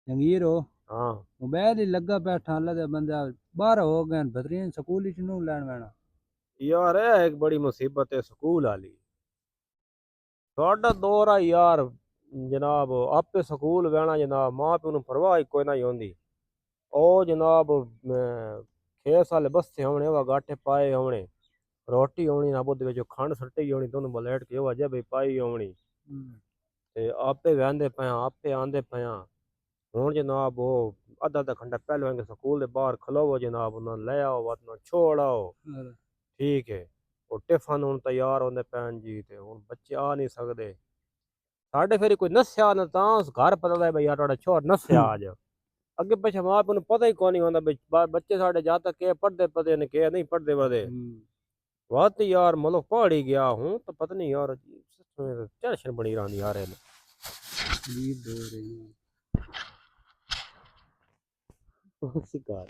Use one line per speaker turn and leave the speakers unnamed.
जंगीर हो
हाँ
मोबाइल ही लगा बैठा अल्लाह दे बंदा बाहर हो गए बेहतरीन स्कूल च नू लैन वैना
यार है एक बड़ी मुसीबत है स्कूल वाली। साडा दौर आ यार जनाब आपे स्कूल बहना जनाब मां प्यो नू परवाह ही कोई नहीं होंदी। ओ जनाब 6 साल बस्ते होने वा गाठे पाए होने रोटी होनी ना बुद्ध विच खंड सट्टी होनी तुम बलेट के वजह भी पाई होनी ते आपे वहंदे पे आपे आंदे पे हुण जनाब वो अद्धा अद्धा घंटा पहले आके स्कूल दे बाहर खलोवो जनाब उन्हें ले आओ वरना छोड़ आओ। ठीक है और टिफन हुण तैयार होंदे पैन जी ते हुण बच्चे आ नहीं सकदे साढ़े फिर कोई नस्या ना तां उस घर पता है भाई यार थोड़ा छोर नस्या आज अगे पिछे मां प्यो पता ही कोनी होंदा बच्चे साढ़े जातक के पढ़दे पढ़दे ने के नहीं पढ़दे पढ़दे बात यार मतलब पहाड़ी गया हूँ तो पता नहीं यार टेंशन बनी रही यार
अजीब हो रही है
है